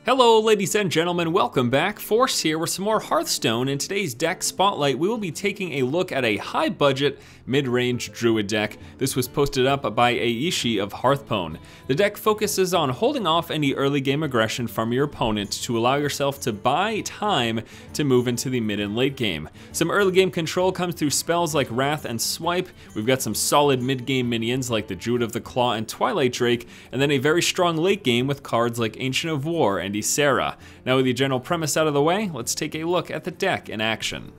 Hello ladies and gentlemen, welcome back. Force here with some more Hearthstone. In today's deck spotlight, we will be taking a look at a high budget mid-range druid deck. This was posted up by Aishi of Hearthstone. The deck focuses on holding off any early game aggression from your opponent to allow yourself to buy time to move into the mid and late game. Some early game control comes through spells like Wrath and Swipe. We've got some solid mid game minions like the Druid of the Claw and Twilight Drake, and then a very strong late game with cards like Ancient of War and Ysera. Now with the general premise out of the way, let's take a look at the deck in action.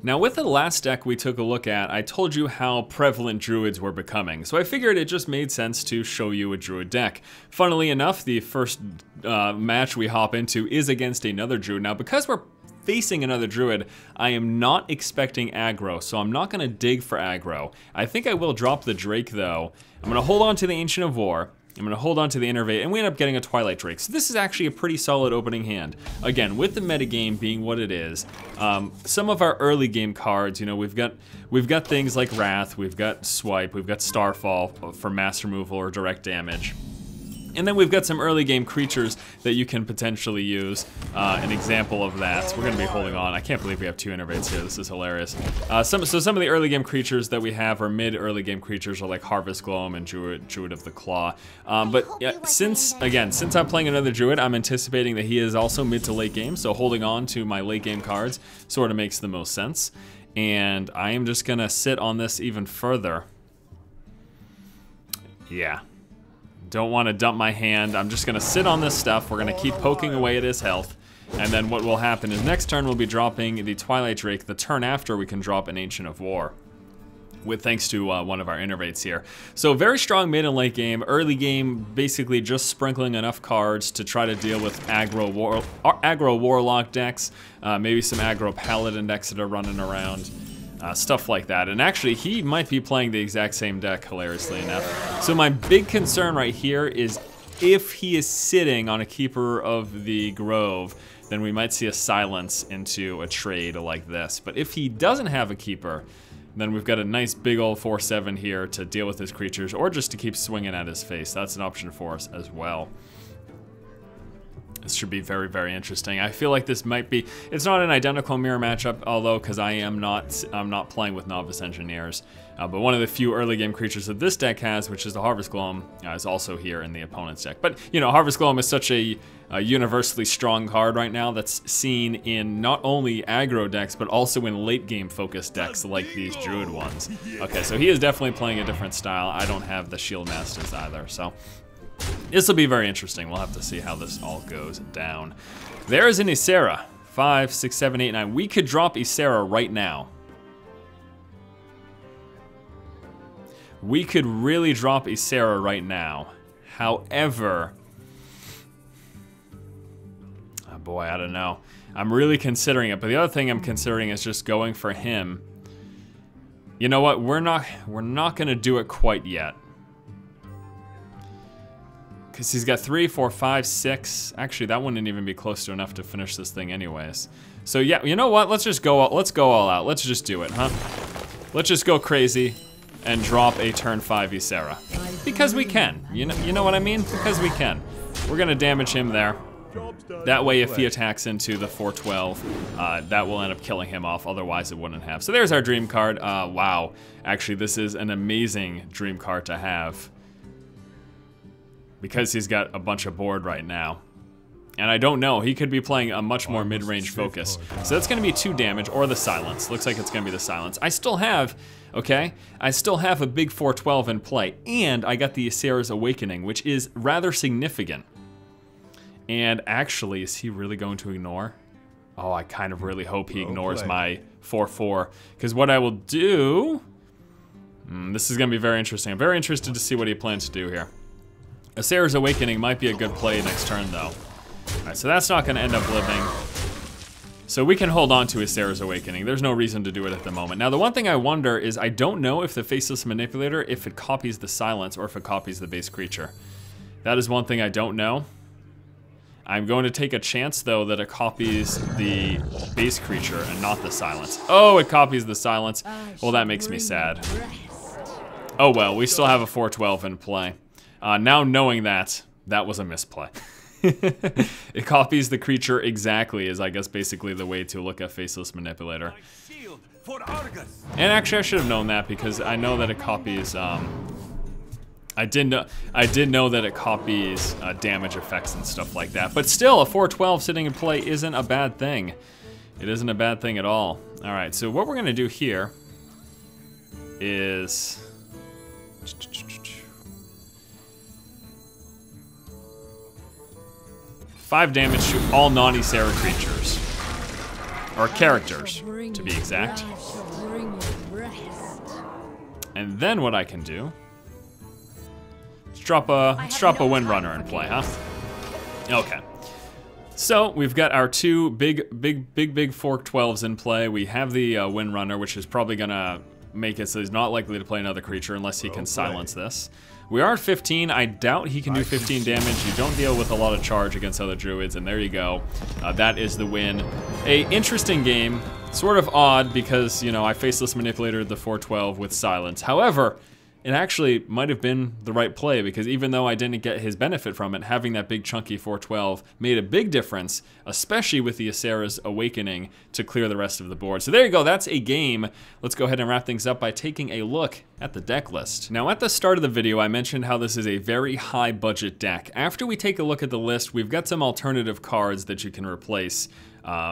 Now with the last deck we took a look at, I told you how prevalent druids were becoming, so I figured it just made sense to show you a druid deck. Funnily enough, the first match we hop into is against another druid. Now because we're facing another druid, I am not expecting aggro, so I'm not gonna dig for aggro. I think I will drop the Drake though. I'm gonna hold on to the Ancient of War. I'm gonna hold on to the Innervate, and we end up getting a Twilight Drake. So this is actually a pretty solid opening hand. Again, with the metagame being what it is, some of our early game cards, you know, we've got things like Wrath, we've got Swipe, we've got Starfall for mass removal or direct damage. And then we've got some early game creatures that you can potentially use. An example of that, we're gonna be holding on. I can't believe we have two Innervates here, this is hilarious. So some of the early game creatures that we have are mid-early game creatures are like Harvest Golem and Druid of the Claw. But yeah, since I'm playing another Druid, I'm anticipating that he is also mid to late game, so holding on to my late game cards sort of makes the most sense. And I am just gonna sit on this even further. Yeah. Don't want to dump my hand. I'm just going to sit on this stuff. We're going to keep poking away at his health. And then what will happen is next turn we'll be dropping the Twilight Drake. The turn after we can drop an Ancient of War. With thanks to one of our Innervates here. So very strong mid and late game. Early game, basically just sprinkling enough cards to try to deal with aggro Warlock decks. Maybe some aggro Paladin decks that are running around. Stuff like that. And actually, he might be playing the exact same deck, hilariously enough. So my big concern right here is if he is sitting on a Keeper of the Grove, then we might see a silence into a trade like this. But if he doesn't have a Keeper, then we've got a nice big old 4/7 here to deal with his creatures, or just to keep swinging at his face. That's an option for us as well. This should be very, very interesting. I feel like this might be, it's not an identical mirror matchup, although, because I'm not playing with Novice Engineers. But one of the few early game creatures that this deck has, which is the Harvest Golem, is also here in the opponent's deck. But, you know, Harvest Golem is such a universally strong card right now that's seen in not only aggro decks, but also in late game focused decks like these Druid ones. Okay, so he is definitely playing a different style. I don't have the Shield Masters either, so this will be very interesting. We'll have to see how this all goes down. There is an Ysera. 5, 6, 7, 8, 9. We could drop Ysera right now. We could really drop Ysera right now. However, oh boy, I don't know. I'm really considering it, but the other thing I'm considering is just going for him. You know what? We're not gonna do it quite yet. Because he's got 3, 4, 5, 6. Actually, that wouldn't even be close to enough to finish this thing anyways. So yeah, you know what? Let's go all out. Let's just do it, huh? Let's just go crazy and drop a turn 5 Ysera. Because we can. You know what I mean? Because we can. We're gonna damage him there. That way, if he attacks into the 4/12, that will end up killing him off. Otherwise, it wouldn't have. So there's our dream card. Wow. Actually, this is an amazing dream card to have. Because he's got a bunch of board right now. And I don't know, he could be playing a much more mid-range focus. So that's gonna be 2 damage, or the silence. Looks like it's gonna be the silence. I still have, okay? I still have a big 4/12 in play, and I got the Ysera's Awakening, which is rather significant. And actually, is he really going to ignore? Oh, I kind of really hope he ignores my 4/4. Because what I will do, this is gonna be very interesting. I'm very interested to see what he plans to do here. Ysera's Awakening might be a good play next turn, though. Alright, so that's not going to end up living. So we can hold on to Ysera's Awakening. There's no reason to do it at the moment. Now, the one thing I wonder is I don't know if the Faceless Manipulator, if it copies the silence or if it copies the base creature. That is one thing I don't know. I'm going to take a chance, though, that it copies the base creature and not the silence. Oh, it copies the silence. Well, that makes me sad. Oh well, we still have a 4/12 in play. Now knowing that, that was a misplay. It copies the creature exactly is, I guess, basically the way to look at Faceless Manipulator. And actually, I should have known that because I know that it copies. I did know that it copies damage effects and stuff like that. But still, a 4/12 sitting in play isn't a bad thing. It isn't a bad thing at all. All right, so what we're gonna do here is 5 damage to all non-Ysera creatures. Or characters, to be exact. And then what I can do, let's drop a Windrunner in play, huh? Okay. So we've got our 2 big 4/12s in play. We have the Windrunner, which is probably gonna make it so he's not likely to play another creature unless he can silence this. We are at 15. I doubt he can do 15 damage. You don't deal with a lot of charge against other druids, and there you go. That is the win. A interesting game, sort of odd because, you know, I Faceless Manipulated the 4/12 with silence. However, it actually might have been the right play because even though I didn't get his benefit from it, having that big chunky 4/12 made a big difference, especially with the Ysera's Awakening to clear the rest of the board. So there you go, that's a game. Let's go ahead and wrap things up by taking a look at the deck list. Now at the start of the video, I mentioned how this is a very high budget deck. After we take a look at the list, we've got some alternative cards that you can replace.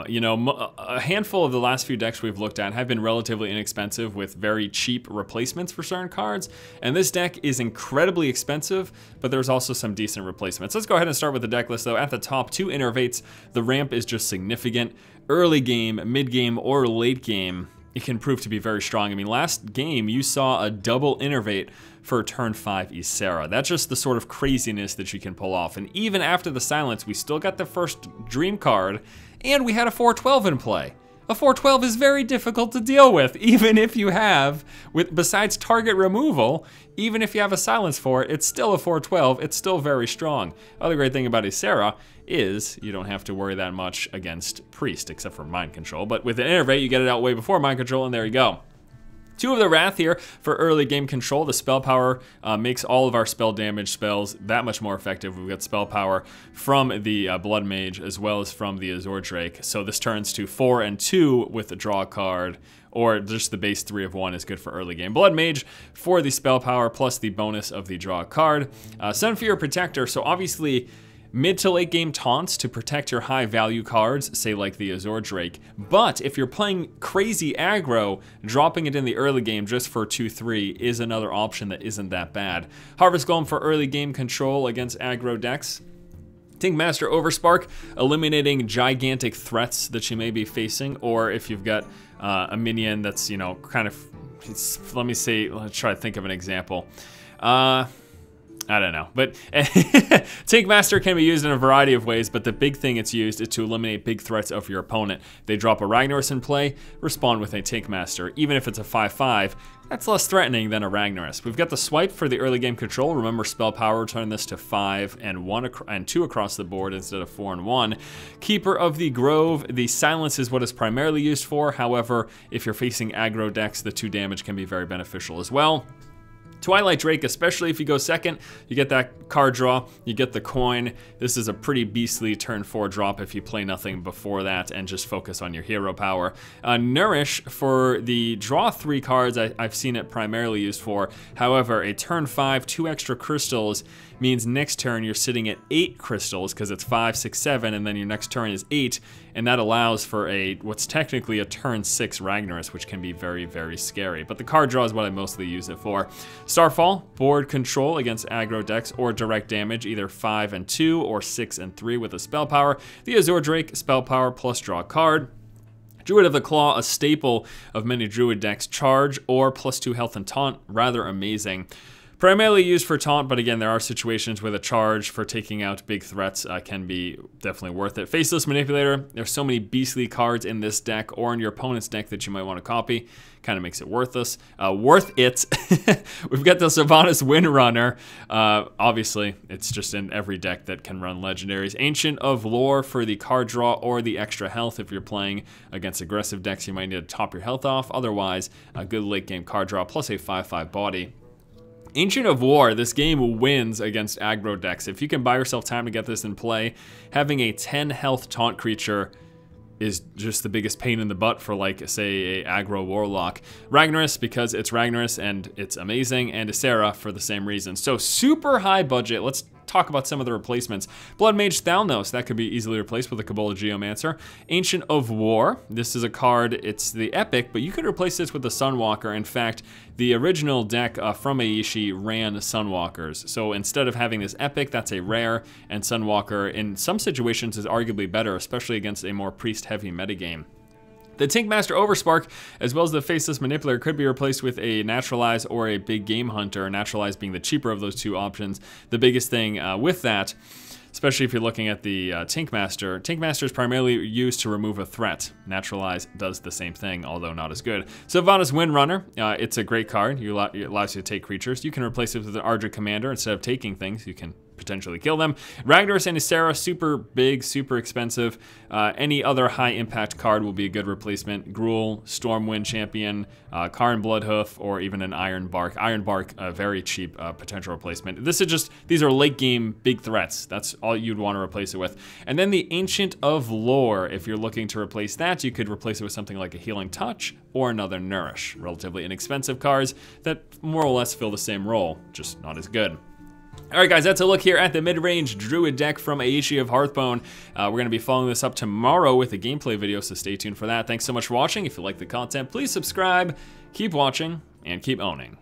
You know, a handful of the last few decks we've looked at have been relatively inexpensive with very cheap replacements for certain cards, and this deck is incredibly expensive, but there's also some decent replacements. Let's go ahead and start with the deck list though. At the top, 2 Innervates. The ramp is just significant. Early game, mid game, or late game, it can prove to be very strong. I mean, last game you saw a double Innervate for turn 5 Ysera. That's just the sort of craziness that you can pull off. And even after the silence, we still got the first dream card, and we had a 4/12 in play. A 4/12 is very difficult to deal with, even if you have, besides target removal, even if you have a silence for it, it's still a 4/12, it's still very strong. Other great thing about Ysera is you don't have to worry that much against Priest, except for Mind Control. But with an Innervate, you get it out way before Mind Control, and there you go. 2 of the Wrath here for early game control. The spell power makes all of our spell damage spells that much more effective. We've got spell power from the Bloodmage as well as from the Azure Drake. So this turns to 4 and 2 with the draw card, or just the base 3 of 1 is good for early game. Bloodmage for the spell power plus the bonus of the draw card. Sunfury Protector, so obviously mid to late game taunts to protect your high value cards, say like the Azure Drake. But if you're playing crazy aggro, dropping it in the early game just for 2/3 is another option that isn't that bad. Harvest Golem for early game control against aggro decks. Tinkmaster Overspark, eliminating gigantic threats that you may be facing, or if you've got a minion that's, you know, kind of, let's try to think of an example. I don't know, but Tinkmaster can be used in a variety of ways, but the big thing it's used is to eliminate big threats of your opponent. They drop a Ragnaros in play, respond with a Tinkmaster. Even if it's a 5/5, that's less threatening than a Ragnaros. We've got the Swipe for the early game control. Remember, spell power, turn this to 5 and 2 across the board instead of 4 and 1. Keeper of the Grove, the silence is what it's primarily used for. However, if you're facing aggro decks, the 2 damage can be very beneficial as well. Twilight Drake, especially if you go second, you get that card draw, you get the coin. This is a pretty beastly turn 4 drop if you play nothing before that and just focus on your hero power. Nourish for the draw 3 cards, I've seen it primarily used for. However, a turn 5, 2 extra crystals means next turn you're sitting at 8 crystals because it's 5, 6, 7, and then your next turn is 8, and that allows for what's technically a turn 6 Ragnaros, which can be very, very scary. But the card draw is what I mostly use it for. Starfall, board control against aggro decks or direct damage, either 5 and 2 or 6 and 3 with a spell power. The Azure Drake, spell power plus draw card. Druid of the Claw, a staple of many Druid decks, charge or plus 2 health and taunt, rather amazing. Primarily used for taunt, but again, there are situations where the charge for taking out big threats can be definitely worth it. Faceless Manipulator, there's so many beastly cards in this deck or in your opponent's deck that you might want to copy. Kind of makes it worthless. Worth it. We've got the Sylvanas Windrunner. Obviously, it's just in every deck that can run legendaries. Ancient of Lore for the card draw or the extra health. If you're playing against aggressive decks, you might need to top your health off. Otherwise, a good late game card draw plus a 5/5 body. Ancient of War, this game wins against aggro decks. If you can buy yourself time to get this in play, having a 10 health taunt creature is just the biggest pain in the butt for, like, say, a aggro warlock. Ragnaros, because it's Ragnaros and it's amazing, and Ysera for the same reason. So super high budget. Let's talk about some of the replacements. Bloodmage Thalnos, that could be easily replaced with a Kabbalah Geomancer. Ancient of War, this is a card, it's the epic, but you could replace this with a Sunwalker. In fact, the original deck from Aishi ran Sunwalkers. So instead of having this epic, that's a rare, and Sunwalker in some situations is arguably better, especially against a more priest-heavy metagame. The Tinkmaster Overspark, as well as the Faceless Manipulator, could be replaced with a Naturalize or a Big Game Hunter, Naturalize being the cheaper of those two options. The biggest thing with that, especially if you're looking at the Tinkmaster is primarily used to remove a threat. Naturalize does the same thing, although not as good. Sylvanas Windrunner, it's a great card. It allows you to take creatures. You can replace it with an Azure Commander. Instead of taking things, you can potentially kill them. Ragnaros and Ysera, super big, super expensive. Any other high impact card will be a good replacement. Gruul, Stormwind Champion, Karn Bloodhoof, or even an Iron Bark. Iron Bark, a very cheap potential replacement. These are late game big threats. That's all you'd want to replace it with. And then the Ancient of Lore, if you're looking to replace that, you could replace it with something like a Healing Touch or another Nourish. Relatively inexpensive cards that more or less fill the same role, just not as good. Alright guys, that's a look here at the Midrange Druid deck from Aishi of Hearthstone. We're going to be following this up tomorrow with a gameplay video, so stay tuned for that. Thanks so much for watching. If you like the content, please subscribe, keep watching, and keep owning.